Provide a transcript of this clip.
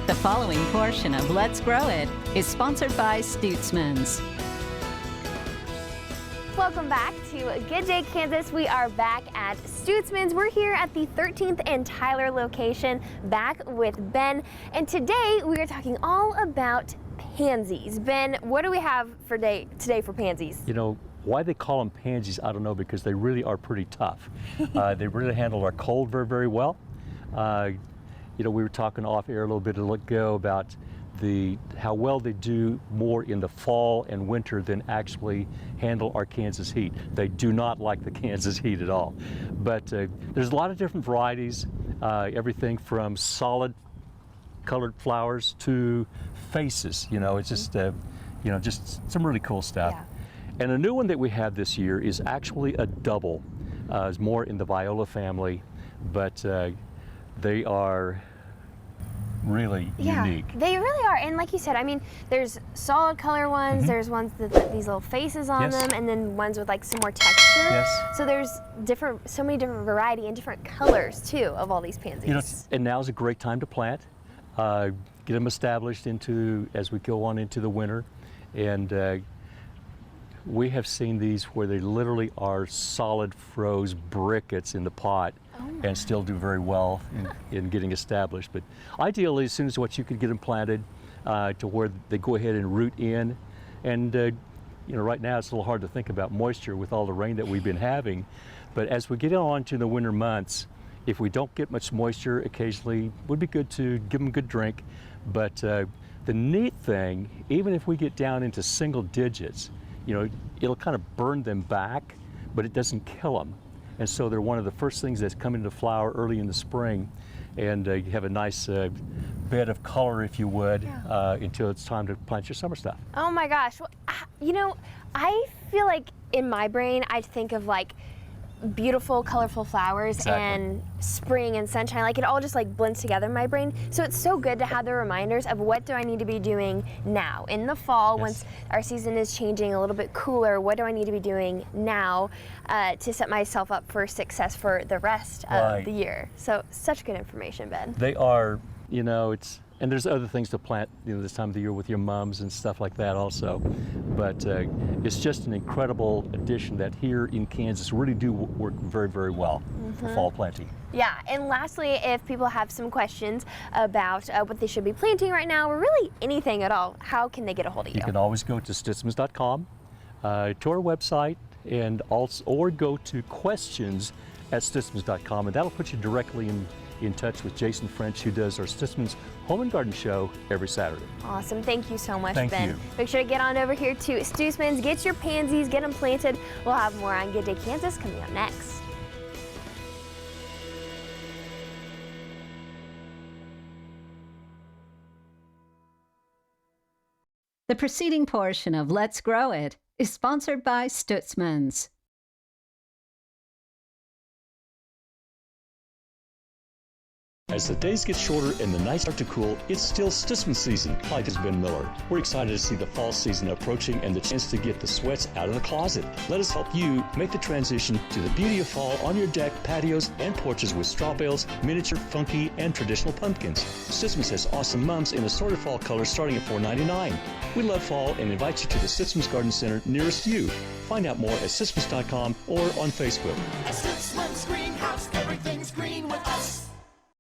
The following portion of Let's Grow It is sponsored by Stutzman's. Welcome back to Good Day Kansas. We are back at Stutzman's. We're here at the 13th and Tyler location, back with Ben. And today we are talking all about pansies. Ben, what do we have for today for pansies? You know, why they call them pansies, I don't know, because they really are pretty tough. They really handle our cold very, very well. You know, we were talking off air a little bit ago about how well they do more in the fall and winter than actually handle our Kansas heat. They do not like the Kansas heat at all. But there's a lot of different varieties, everything from solid colored flowers to faces. You know, it's just, you know, just some really cool stuff. Yeah. And a new one that we have this year is actually a double. It's more in the viola family, but they are really unique. They really are. And like you said, I mean, there's solid color ones, there's ones that these little faces on them, and then ones with like some more texture. Yes. So there's so many different variety and different colors too of all these pansies. You know, and now's a great time to plant. Get them established as we go on into the winter. And we have seen these where they literally are solid froze briquettes in the pot and still do very well in getting established. But ideally, as soon as you could get them planted to where they go ahead and root in. And you know, right now it's a little hard to think about moisture with all the rain that we've been having. But as we get on to the winter months, if we don't get much moisture, occasionally it would be good to give them a good drink. But the neat thing, even if we get down into single digits, you know, it'll kind of burn them back, but it doesn't kill them. And so they're one of the first things that's come into flower early in the spring. And you have a nice bed of color, if you would, until it's time to plant your summer stuff. Oh my gosh. Well, you know, I feel like in my brain, I think of like beautiful, colorful flowers and spring and sunshine. Like it all just like blends together in my brain. So it's so good to have the reminders of what do I need to be doing now in the fall once our season is changing a little bit cooler. What do I need to be doing now to set myself up for success for the rest of the year? So such good information, Ben. They are, you know, and there's other things to plant, you know, this time of the year with your mums and stuff like that also. But it's just an incredible addition that here in Kansas really do work very, very well for fall planting. Yeah, and lastly, if people have some questions about what they should be planting right now, or really anything at all, how can they get a hold of you? You can always go to stutzmans.com, to our website, and also, or go to questions@stutzmans.com, and that'll put you directly in touch with Jason French, who does our Stutzman's Home and Garden Show every Saturday. Awesome. Thank you so much, Ben. Thank you. Make sure to get on over here to Stutzman's, get your pansies, get them planted. We'll have more on Good Day Kansas coming up next. The preceding portion of Let's Grow It is sponsored by Stutzman's. As the days get shorter and the nights start to cool, it's still Stutzman season. Hi, this is Ben Miller. We're excited to see the fall season approaching and the chance to get the sweats out of the closet. Let us help you make the transition to the beauty of fall on your deck, patios, and porches with straw bales, miniature, funky, and traditional pumpkins. Stutzman's has awesome mums in assorted fall colors starting at $4.99. We love fall and invite you to the Stutzman's Garden Center nearest you. Find out more at stutzmans.com or on Facebook. Stutzman's